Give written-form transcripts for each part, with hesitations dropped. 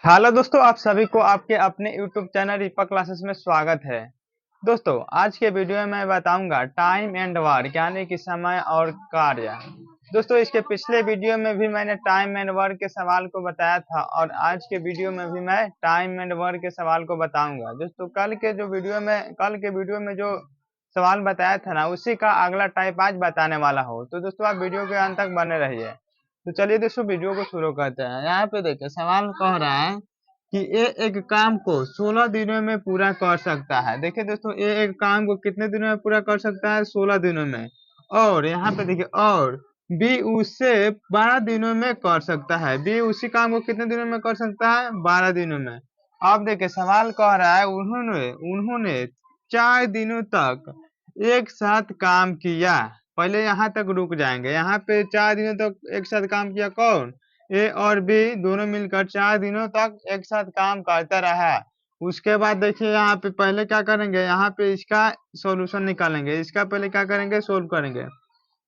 Hello दोस्तों, आप सभी को आपके अपने YouTube चैनल रिपा क्लासेस में स्वागत है। दोस्तों, आज के वीडियो में मैं बताऊंगा टाइम एंड वर्क यानी कि समय और कार्य। दोस्तों, इसके पिछले वीडियो में भी मैंने टाइम एंड वर्क के सवाल को बताया था और आज के वीडियो में भी मैं टाइम एंड वर्क के सवाल को बताऊंगा। दोस्तों, कल के वीडियो में जो सवाल बताया था ना, उसी का अगला टाइप आज बताने वाला हो। तो दोस्तों, आप वीडियो के अंत तक बने रहिए। तो चलिए दोस्तों, वीडियो को शुरू करते हैं। यहाँ पे देखिए, सवाल कह रहा है कि ये एक काम को 16 दिनों में पूरा कर सकता है। देखिए दोस्तों, ये एक काम को कितने दिनों में पूरा कर सकता है? 16 दिनों में। और यहाँ पे देखिए, और बी उससे 12 दिनों में कर सकता है। बी उसी काम को कितने दिनों में कर सकता है? 12 दिनों में। अब देखिए, सवाल कह रहा है उन्होंने उन्होंने 4 दिनों तक एक साथ काम किया। पहले यहाँ तक रुक जाएंगे। यहाँ पे 4 दिनों तक एक साथ काम किया कौन? ए और बी दोनों मिलकर 4 दिनों तक एक साथ काम करता रहा। उसके बाद देखिए, यहाँ पे पहले क्या करेंगे? यहाँ पे इसका सॉल्यूशन निकालेंगे। इसका पहले क्या करेंगे? सोल्व करेंगे।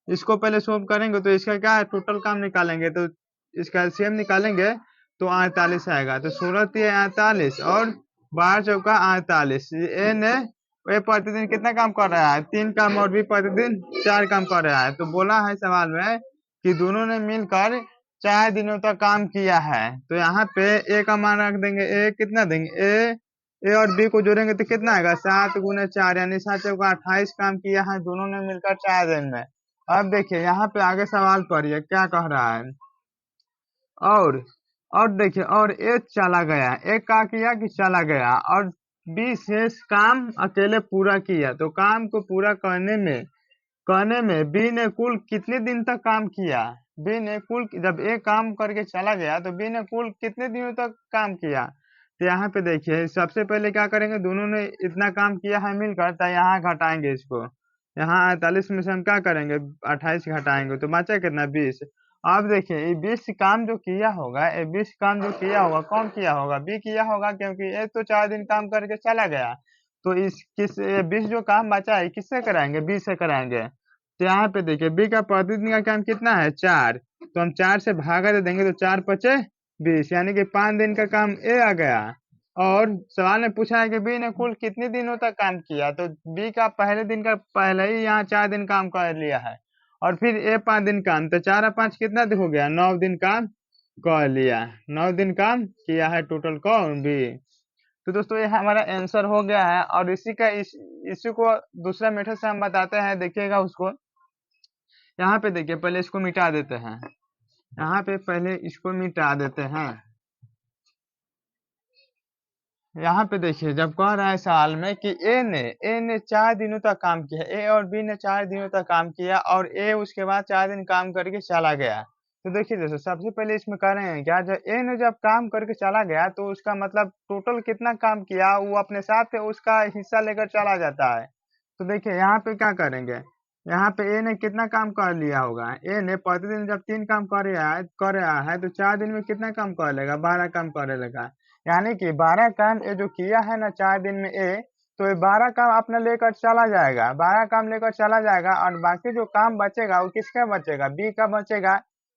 इसको पहले सोल्व करेंगे तो इसका क्या है? टोटल काम निकालेंगे। तो इसका एलसीएम निकालेंगे तो 48 आएगा। तो 16 तिया 48 और 12 चौका 48। ए ने ये प्रतिदिन कितना काम कर रहा है? 3 काम, और भी प्रतिदिन 4 काम कर रहा है। तो बोला है सवाल में कि दोनों ने मिलकर 4 दिनों तक काम किया है। तो यहाँ पे ए का मान रख देंगे। ए कितना देंगे? ए और बी को जोड़ेंगे तो कितना आएगा? 7 गुने 4 यानी 7 चौका 28 काम किया है दोनों ने मिलकर 4 दिन में। अब देखिए, यहाँ पे आगे सवाल पढ़िए क्या कह रहा है। और और देखिए, और ए चला गया। ए क्या किया कि चला गया, और बी शेष काम अकेले पूरा किया। तो काम को पूरा करने में बी ने कुल कितने दिन तक काम किया? बी ने कुल, जब ए काम करके चला गया तो बी ने कुल कितने दिनों तक काम किया? तो यहाँ पे देखिए, सबसे पहले क्या करेंगे? दोनों ने इतना काम किया है मिलकर, तो यहाँ घटाएंगे इसको। यहाँ 48 में से हम क्या करेंगे? 28 घटाएंगे तो बचा कितना? 20। अब देखिए, ये 20 काम जो किया होगा, ये 20 काम जो किया होगा, कौन किया होगा? बी किया होगा, क्योंकि ये तो 4 दिन काम करके चला गया। तो इस किस 20 जो काम बचा है किससे कराएंगे? बी से कराएंगे। तो यहाँ पे देखिए, बी का प्रतिदिन का काम कितना है? 4। तो हम 4 से भागा दे देंगे तो 4 पचे 20 यानी कि 5 दिन का काम ए आ गया। और सवाल में पूछा है कि बी ने कुल कितने दिनों तक काम किया। तो बी का पहले दिन का पहले ही यहाँ 4 दिन काम कर लिया है, और फिर ए 5 दिन काम। तो 4 और 5 कितना दिन हो गया? 9 दिन काम कर लिया। 9 दिन काम किया है टोटल कौन? बी। तो दोस्तों, ये हमारा आंसर हो गया है। और इसी को दूसरा मेथड से हम बताते हैं, देखिएगा उसको। यहाँ पे देखिए, पहले इसको मिटा देते हैं। यहाँ पे पहले इसको मिटा देते हैं। यहाँ पे देखिए, जब कह रहा है साल में कि ए ने 4 दिनों तक काम किया। ए और बी ने 4 दिनों तक काम किया, और ए उसके बाद 4 दिन काम करके चला गया। तो देखिए दोस्तों, सबसे पहले इसमें कह रहे हैं क्या, जब ए ने जब काम करके चला गया तो उसका मतलब टोटल कितना काम किया वो अपने साथ उसका हिस्सा लेकर चला जाता है। तो देखिए, यहाँ पे क्या करेंगे? यहाँ पे ए ने कितना काम कर लिया होगा? ए ने प्रतिदिन जब 3 काम कर रहा है तो 4 दिन में कितना काम कर लेगा? 12 काम कर लेगा। यानी कि 12 काम ये जो किया है ना 4 दिन में ए, तो ये 12 काम अपने लेकर चला जाएगा। 12 काम लेकर चला जाएगा, और बाकी जो काम बचेगा वो किसका बचेगा? बी का बचेगा।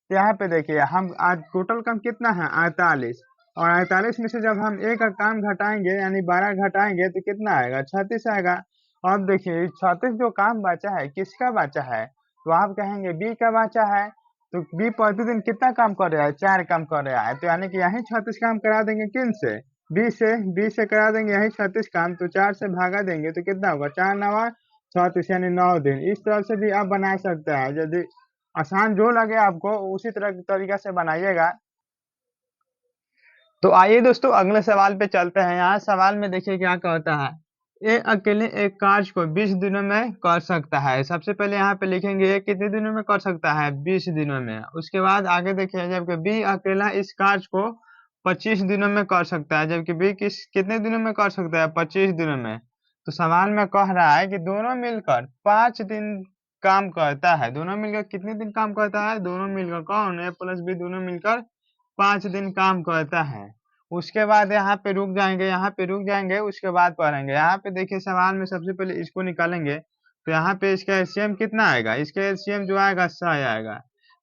तो यहाँ पे देखिए, हम आज टोटल काम कितना है? 48। और 48 में से जब हम ए का काम घटाएंगे यानी 12 घटाएंगे तो कितना आएगा? 36 आएगा। अब देखिए, 36 जो काम बचा है किसका बचा है? तो आप कहेंगे बी का बचा है। तो बी प्रतिदिन कितना काम कर रहा है? 4 काम कर रहा है। तो यानी कि यही 36 काम करा देंगे किन से? बी से करा देंगे यही 36 काम। तो 4 से भागा देंगे तो कितना होगा? 4 नवा 36 यानी 9 दिन। इस तरह से भी आप बना सकते हैं। यदि आसान जो लगे आपको उसी तरह तरीका से बनाइएगा। तो आइए दोस्तों, अगले सवाल पे चलते हैं। यहाँ सवाल में देखिए क्या कहता है। ए अकेले एक कार्य को 20 दिनों में कर सकता है। सबसे पहले यहाँ पे लिखेंगे ए कितने दिनों में कर सकता है? 20 दिनों में। उसके बाद आगे देखिए, जबकि बी अकेला इस कार्य को 25 दिनों में कर सकता है, जबकि बी कितने दिनों में कर सकता है? 25 दिनों में। तो सवाल में कह रहा है कि दोनों मिलकर 5 दिन काम करता है। दोनों मिलकर कितने दिन काम करता है? दोनों मिलकर कौन? ए प्लस बी दोनों मिलकर 5 दिन काम करता है। उसके बाद यहाँ पे रुक जाएंगे, उसके बाद पढ़ेंगे। यहाँ पे देखिए, सवाल में सबसे पहले इसको निकालेंगे। तो यहाँ पे इसका एलसीएम कितना आएगा? इसका एलसीएम जो आएगा 100 आएगा।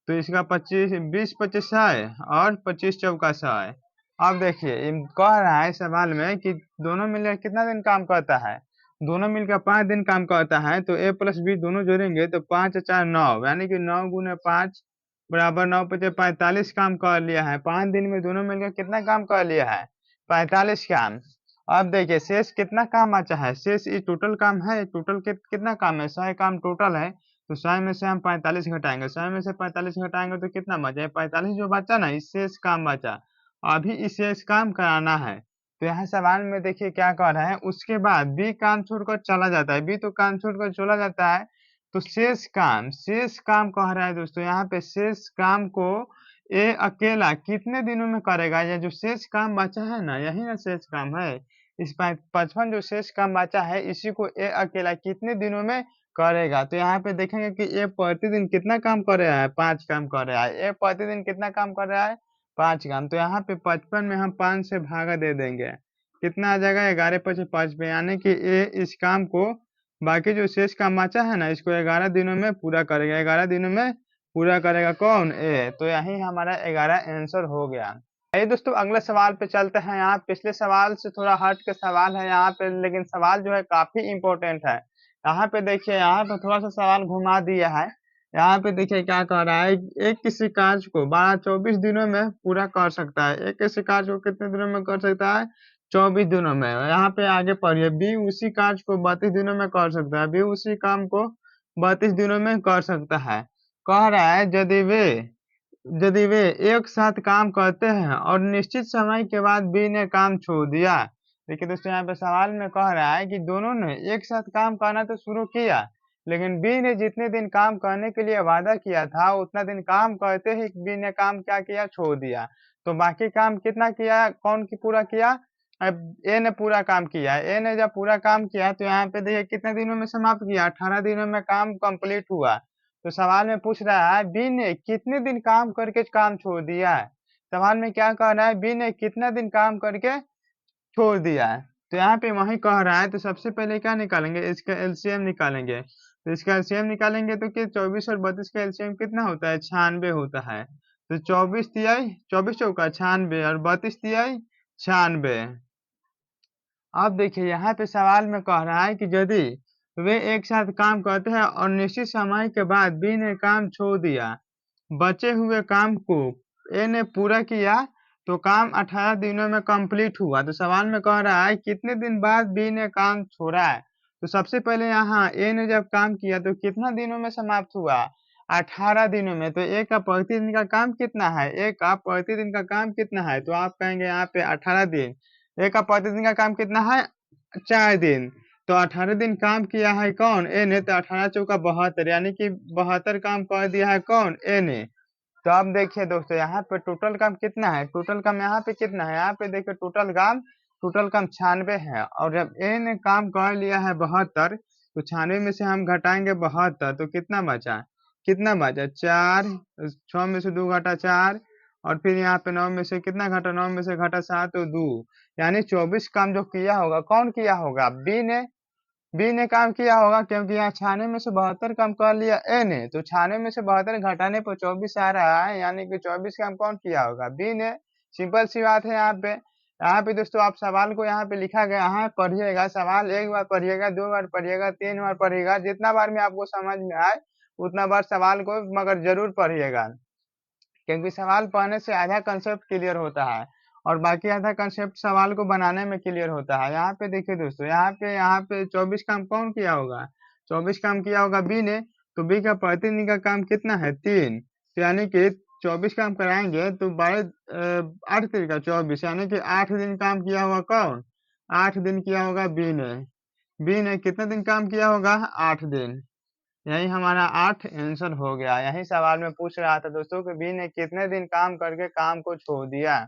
तो इसका 25 20 25 100 और 25 चौका 100। अब देखिए कह रहा है सवाल में कि दोनों मिलकर कितना दिन काम करता है। दोनों मिलकर 5 दिन काम करता है, तो ए प्लस बी दोनों जोड़ेंगे तो 5 और 4 9, यानी कि 9 × 5 बराबर 9×5 = 45 काम कर लिया है। 5 दिन में दोनों मिलकर कितना काम कर लिया है? 45 काम। अब देखिए शेष कितना काम बचा है। शेष ये टोटल काम है, टोटल कितना काम है? 100 काम टोटल है, तो 100 में से हम 45 घटाएंगे। 100 में से 45 घटाएंगे तो कितना बचा? 45 जो बचा ना, इस शेष काम बचा। अभी इसे इस काम कराना है, तो यहाँ सवाल में देखिए क्या कह रहा है। उसके बाद बी काम छोड़कर चला जाता है, बी तो काम छोड़कर चला जाता है, तो शेष काम कह रहा है दोस्तों। यहाँ पे शेष काम को ए अकेला कितने दिनों में करेगा? ये जो शेष काम बचा है ना, यही ना शेष काम है। इस 55 जो शेष काम बचा है, इसी को ए अकेला कितने दिनों में करेगा? तो यहाँ पे देखेंगे कि ए प्रतिदिन कितना काम कर रहा है? 5 काम कर रहा है। ए प्रतिदिन कितना काम कर रहा है? 5 काम। तो यहाँ पे 55 में हम 5 से भागा दे देंगे, कितना आ जाएगा? 11×5 यानी कि ए इस काम को, बाकी जो शेष काम बचा है ना, इसको 11 दिनों में पूरा करेगा। 11 दिनों में पूरा करेगा कौन? ए। तो यही हमारा 11 आंसर हो गया। आइए दोस्तों अगले सवाल पे चलते हैं। यहाँ पिछले सवाल से थोड़ा हट के सवाल है यहाँ पे, लेकिन सवाल जो है काफी इंपॉर्टेंट है। यहाँ पे देखिए, यहाँ पे थोड़ा सा सवाल घुमा दिया है। यहाँ पे देखिए क्या कह रहा है। एक किसी कार्य को 12-24 दिनों में पूरा कर सकता है। एक किसी कार्य को कितने दिनों में कर सकता है? 24 दिनों में। यहाँ पे आगे पढ़िए, बी उसी कार्य को 32 दिनों में कर सकता है। बी उसी काम को 32 दिनों में कर सकता है। कह रहा है यदि वे एक साथ काम करते हैं और निश्चित समय के बाद बी ने काम छोड़ दिया। देखिए दोस्तों, यहाँ पे सवाल में कह रहा है कि दोनों ने एक साथ काम करना तो शुरू किया, लेकिन बी ने जितने दिन काम करने के लिए वादा किया था, उतना दिन काम करते ही बी ने काम क्या किया? छोड़ दिया। तो बाकी काम कितना किया? कौन की पूरा किया? अब ए ने पूरा काम किया। ए ने जब पूरा काम किया तो यहाँ पे देखिए कितने दिनों में समाप्त किया? 18 दिनों में काम कंप्लीट हुआ। तो सवाल में पूछ रहा है बी ने कितने दिन काम करके काम छोड़ दिया है। सवाल में क्या कह रहा है? बी ने कितना दिन काम करके छोड़ दिया है। तो यहाँ पे वही कह रहा है, तो सबसे पहले क्या निकालेंगे? इसका एलसीएम निकालेंगे। तो इसका एलसीएम निकालेंगे तो कि 24 और 32 का एलसीएम कितना होता है? 96 होता है। तो 24 तिहाई 24 चौका 96 और 32 तिहाई 96। अब देखिए यहाँ पे सवाल में कह रहा है कि यदि वे एक साथ काम करते हैं और निश्चित समय के बाद बी ने काम छोड़ दिया, बचे हुए काम को ए ने पूरा किया, तो काम 18 दिनों में कंप्लीट हुआ। तो सवाल में कह रहा है कितने दिन बाद बी ने काम छोड़ा है। तो सबसे पहले यहाँ ए ने जब काम किया तो कितना दिनों में समाप्त हुआ? 18 दिनों में। तो ए का प्रतिदिन का काम कितना है? ए का प्रतिदिन का काम कितना है? तो आप कहेंगे यहाँ पे 18 दिन। ए का प्रतिदिन का काम कितना है? 4 दिन। तो 18 दिन काम किया है कौन? ए ने। तो 18 चौका 72, यानी कि 72 काम कर दिया है कौन? ए ने। तो अब देखिए दोस्तों, यहाँ पे टोटल काम कितना है? टोटल काम यहाँ पे कितना है? यहाँ पे देखिए टोटल काम 96 है। और जब ए ने काम कर लिया है 72, तो 96 में से हम घटाएंगे 72, तो कितना बचा? 4, 6 में से 2 घटा 4, और फिर यहाँ पे 9 में से कितना घटा? 9 में से घटा 7 तो 2, यानी 24 काम जो किया होगा, कौन किया होगा? बी ने काम किया होगा, क्योंकि यहाँ 96 में से 72 काम कर लिया ए ने। तो 96 में से 72 घटाने पर 24 आ रहा है, यानी कि 24 काम कौन किया होगा? बी ने। सिंपल सी बात है। यहाँ पे दोस्तों आप सवाल को यहाँ पे लिखा गया है, पढ़िएगा सवाल। एक बार पढ़िएगा, 2 बार पढ़िएगा, 3 बार पढ़िएगा, जितना बार में आपको समझ में आए उतना बार सवाल को मगर जरूर पढ़िएगा, क्योंकि सवाल पढ़ने से आधा कंसेप्ट क्लियर होता है और बाकी आधा कंसेप्ट सवाल को बनाने में क्लियर होता है। यहाँ पे देखिए दोस्तों, यहाँ पे 24 काम कौन किया होगा? 24 काम किया होगा बी ने। तो बी का प्रतिदिन का काम कितना है? 3। तो यानी कि 24 काम कराएंगे तो 8 3 24, यानी कि 8 दिन काम किया होगा कौन? 8 दिन किया होगा बी ने। बी ने कितने दिन काम किया होगा? 8 दिन। यही हमारा 8 आंसर हो गया। यही सवाल में पूछ रहा था दोस्तों कि बी ने कितने दिन काम करके काम को छोड़ दिया।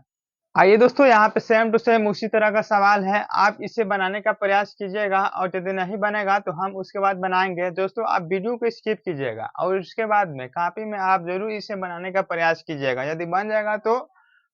आइए दोस्तों, यहाँ पे सेम टू सेम उसी तरह का सवाल है। आप इसे बनाने का प्रयास कीजिएगा और यदि नहीं बनेगा तो हम उसके बाद बनाएंगे। दोस्तों आप वीडियो को स्किप कीजिएगा और उसके बाद में कॉपी में आप जरूर इसे बनाने का प्रयास कीजिएगा। यदि बन जाएगा तो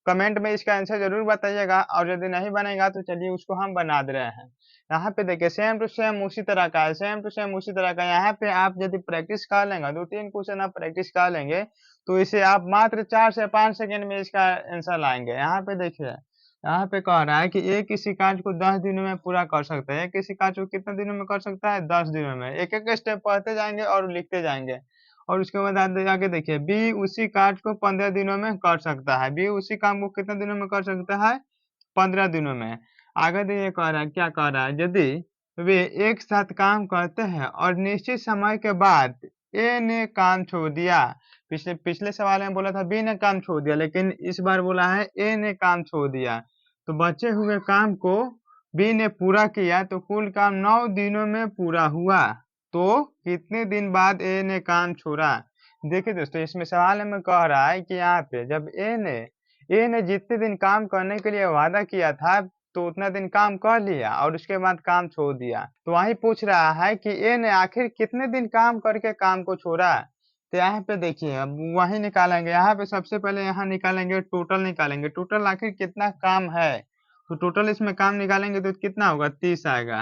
कमेंट में इसका आंसर जरूर बताइएगा, और यदि नहीं बनेगा तो चलिए उसको हम बना दे रहे हैं। यहाँ पे देखिए सेम टू सेम उसी तरह का है, सेम टू सेम उसी तरह का। यहाँ पे आप यदि प्रैक्टिस कर लेंगे, 2-3 क्वेश्चन आप प्रैक्टिस कर लेंगे, तो इसे आप मात्र 4 से 5 सेकंड में इसका आंसर लाएंगे। यहाँ पे देखिए यहाँ पे कह रहा है कि एक किसी कार्य को 10 दिनों में पूरा कर सकता है। एक किसी कार्य को कितने दिनों में कर सकता है? 10 दिनों में। एक एक स्टेप पढ़ते जाएंगे और लिखते जाएंगे। और उसके बाद आगे देखिए, बी उसी कार्य को 15 दिनों में कर सकता है। बी उसी काम को कितने दिनों में कर सकता है? 15 दिनों में। आगे देखिए कह रहा है, क्या कह रहा है, यदि वे एक साथ काम करते हैं और निश्चित समय के बाद ए ने काम छोड़ दिया। पिछले पिछले सवाल में बोला था बी ने काम छोड़ दिया, लेकिन इस बार बोला है ए ने काम छोड़ दिया। तो बचे हुए काम को बी ने पूरा किया, तो कुल काम 9 दिनों में पूरा हुआ। तो कितने दिन बाद ए ने काम छोड़ा? देखिए दोस्तों, इसमें सवाल में कह रहा है कि यहाँ पे जब ए ने जितने दिन काम करने के लिए वादा किया था, तो उतना दिन काम कर लिया और उसके बाद काम छोड़ दिया। तो वही पूछ रहा है कि ए ने आखिर कितने दिन काम करके काम को छोड़ा। तो यहाँ पे देखिए, अब वही निकालेंगे। यहाँ पे सबसे पहले यहाँ निकालेंगे, टोटल निकालेंगे। टोटल आखिर कितना काम है, तो टोटल इसमें काम निकालेंगे तो कितना होगा? 30 आएगा।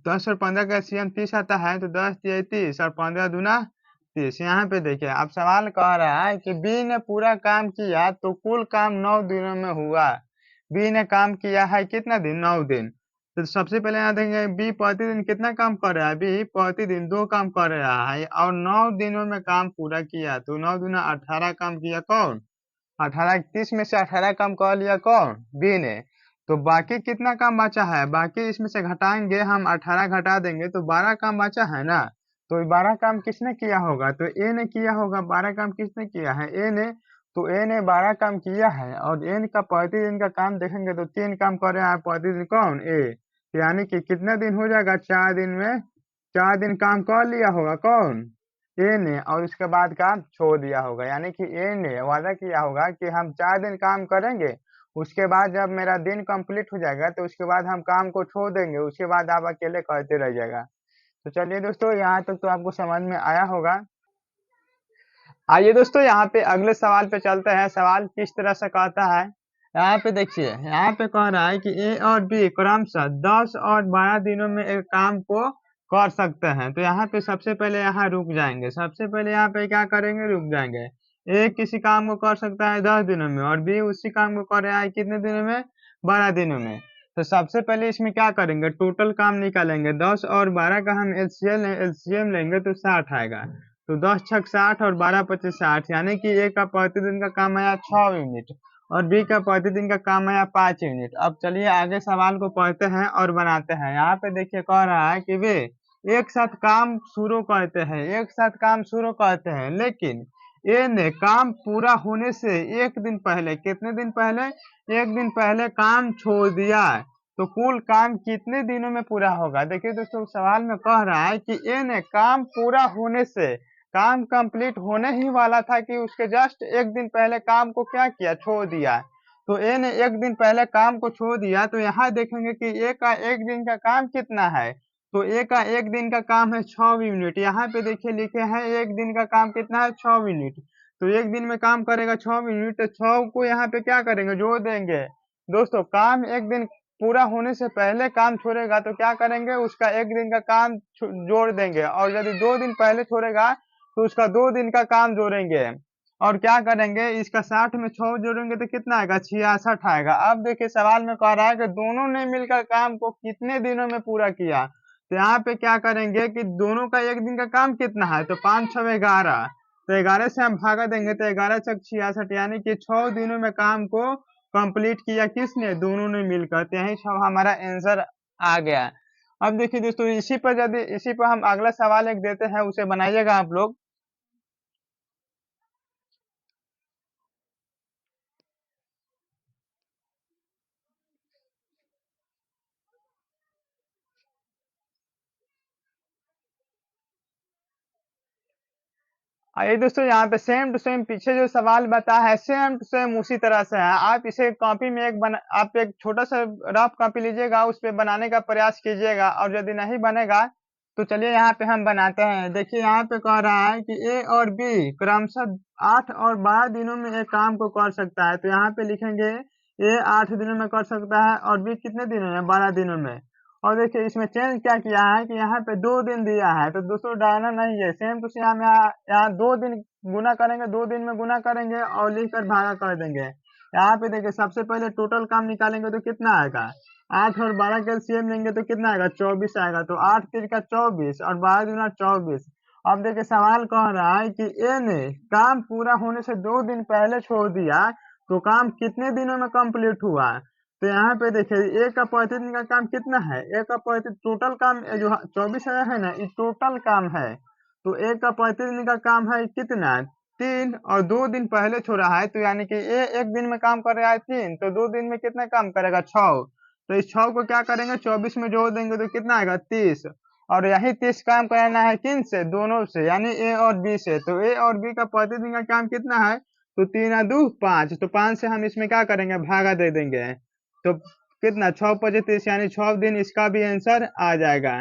10 और 15 का एलसीएम 30 आता है, तो 10 तिया 30 और 15 दूना 30। यहाँ पे देखिए, अब सवाल कह रहा है कि बी ने पूरा काम किया तो कुल काम 9 दिनों में हुआ। बी ने काम किया है कितना दिन? 9 दिन। तो सबसे पहले यहाँ देखेंगे बी प्रतिदिन कितना काम कर रहा है। बी प्रतिदिन 2 काम कर रहा है और 9 दिनों में काम पूरा किया। तो 9 दूना 18 काम किया कौन? 18 30 में से 18 काम कर लिया कौन? बी ने। तो बाकी कितना काम बचा है? बाकी इसमें से घटाएंगे हम, 18 घटा देंगे तो 12 काम बचा है ना। तो 12 काम किसने किया होगा? तो ए ने किया होगा। 12 काम किसने किया है? ए ने। तो ए ने 12 काम किया है और ए का प्रतिदिन का काम देखेंगे तो 3 काम कर रहा है प्रतिदिन कौन? ए। यानी कि कितना दिन हो जाएगा? 4 दिन में 4 दिन काम कर लिया होगा कौन? ए ने। और उसके बाद काम छोड़ दिया होगा। यानी कि ए ने वादा किया होगा कि हम 4 दिन काम करेंगे, उसके बाद जब मेरा दिन कंप्लीट हो जाएगा तो उसके बाद हम काम को छोड़ देंगे, उसके बाद आप अकेले करते रह जाएगा। तो चलिए दोस्तों, यहाँ तक तो आपको समझ में आया होगा। आइए दोस्तों, यहाँ पे अगले सवाल पे चलते हैं। सवाल किस तरह से कहता है, यहाँ पे देखिए, यहाँ पे कह रहा है कि ए और बी क्रमशः 10 और 12 दिनों में एक काम को कर सकते हैं। तो यहाँ पे सबसे पहले यहाँ रुक जाएंगे। सबसे पहले यहाँ पे क्या करेंगे? रुक जाएंगे। ए किसी काम को कर सकता है 10 दिनों में और बी उसी काम को कर रहा है कितने दिनों में? 12 दिनों में। तो सबसे पहले इसमें क्या करेंगे? टोटल काम निकालेंगे। 10 और 12 का हम एलसीएम लेंगे तो 60 आएगा। तो 10 छक 60 और 12 पच्चीस 60, यानी कि ए का प्रतिदिन का काम आया 6 यूनिट और बी का प्रतिदिन का काम आया 5 यूनिट। अब चलिए आगे सवाल को पढ़ते हैं और बनाते हैं। यहाँ पे देखिए कह रहा है कि वे एक साथ काम शुरू करते हैं। एक साथ काम शुरू करते हैं, लेकिन ए ने काम पूरा होने से एक दिन पहले, कितने दिन पहले? एक दिन पहले काम छोड़ दिया। तो कुल काम कितने दिनों में पूरा होगा? देखिए दोस्तों, सवाल में कह रहा है कि ए ने काम पूरा होने से, काम कंप्लीट होने ही वाला था कि उसके जस्ट एक दिन पहले काम को क्या किया? छोड़ दिया। तो ए ने एक दिन पहले काम को छोड़ दिया। तो यहाँ देखेंगे कि ए का एक दिन का काम कितना है। तो ए का एक दिन का काम है 6 यूनिट। यहाँ पे देखिए लिखे हैं एक दिन का काम कितना है? 6 यूनिट। तो एक दिन में काम करेगा 6 यूनिट, तो 6 को यहाँ पे क्या करेंगे? जोड़ देंगे। दोस्तों, काम एक दिन पूरा होने से पहले काम छोड़ेगा तो क्या करेंगे? उसका एक दिन का काम जोड़ देंगे। और यदि 2 दिन पहले छोड़ेगा तो उसका 2 दिन का काम जोड़ेंगे। और क्या करेंगे? इसका 60 में 6 जोड़ेंगे तो कितना आएगा? 66 आएगा। अब देखिए सवाल में कह रहा है कि दोनों ने मिलकर काम को कितने दिनों में पूरा किया। तो यहाँ पे क्या करेंगे कि दोनों का एक दिन का काम कितना है? तो 5 6 11। तो 11 से हम भागा देंगे तो 11 छक 66, यानी कि 6 दिनों में काम को कंप्लीट किया। किसने? दोनों ने मिलकर। तो यही सब हमारा आंसर आ गया। अब देखिए दोस्तों, इसी पर हम अगला सवाल एक देते हैं, उसे बनाइएगा आप लोग। आइए दोस्तों, यहाँ पे सेम टू सेम पीछे जो सवाल बता है सेम टू सेम उसी तरह से है। आप इसे कॉपी में आप एक छोटा सा रफ कॉपी लीजिएगा, उस पे बनाने का प्रयास कीजिएगा और यदि नहीं बनेगा तो चलिए यहाँ पे हम बनाते हैं। देखिए यहाँ पे कह रहा है कि ए और बी क्रमशः 8 और 12 दिनों में एक काम को कर सकता है। तो यहाँ पे लिखेंगे ए 8 दिनों में कर सकता है और बी कितने दिनों में? 12 दिनों में। और देखिए इसमें चेंज क्या किया है कि यहाँ पे 2 दिन दिया है, तो दोस्तों डालना नहीं है। सेम टू सेम हम यहाँ 2 दिन गुना करेंगे, 2 दिन में गुना करेंगे और लिख कर भागा कर देंगे। यहाँ पे देखिए सबसे पहले टोटल काम निकालेंगे तो कितना आएगा, 8 और 12 का एलसीएम लेंगे तो कितना आएगा, 24 आएगा। तो 8 3 का 24 और 12 दूना 24। अब देखिए सवाल कह रहा है कि ए ने काम पूरा होने से 2 दिन पहले छोड़ दिया, तो काम कितने दिनों में कंप्लीट हुआ। तो यहाँ पे देखिए ए का 35 दिन का काम कितना है, ए का 35 टोटल काम जो 24,000 है ना, ये टोटल काम है। तो ए का 35 दिन का काम है कितना, 3, और 2 दिन पहले छोड़ा है, तो यानी कि ये 1 दिन में काम कर रहा है 3, तो 2 दिन में कितना काम करेगा, 6। तो इस 6 को क्या करेंगे, 24 में जोड़ देंगे तो कितना आएगा, 30। और यही 30 काम करना है किन से, दोनों से, यानी ए और बी से। तो ए और बी का प्रतिदिन का काम कितना है, तो 3 और 2 5, तो 5 से हम इसमें क्या करेंगे, भागा दे देंगे। तो कितना, 6 5 30, यानी 6 दिन, इसका भी आंसर आ जाएगा।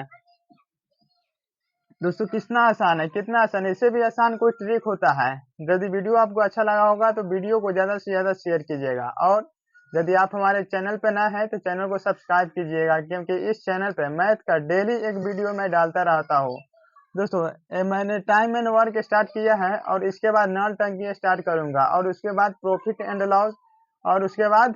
दोस्तों कितना आसान है, कितना आसान है, इससे भी आसान कोई ट्रिक होता है। यदि वीडियो आपको अच्छा लगा होगा तो वीडियो को ज़्यादा से ज़्यादा शेयर कीजिएगा, और यदि आप हमारे चैनल पर नए हैं तो चैनल को सब्सक्राइब कीजिएगा, क्योंकि इस चैनल पे मैथ का डेली एक वीडियो मैं डालता रहता हूँ। दोस्तों मैंने टाइम एंड वर्क स्टार्ट किया है, और इसके बाद नॉन टंकी स्टार्ट करूंगा, और उसके बाद प्रॉफिट एंड लॉस, और उसके बाद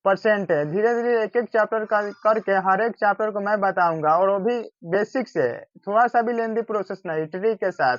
परसेंट है। धीरे धीरे एक एक चैप्टर करके हर एक चैप्टर को मैं बताऊंगा, और वो भी बेसिक से, थोड़ा सा भी लेंदी प्रोसेस नहीं, ट्रिक के साथ।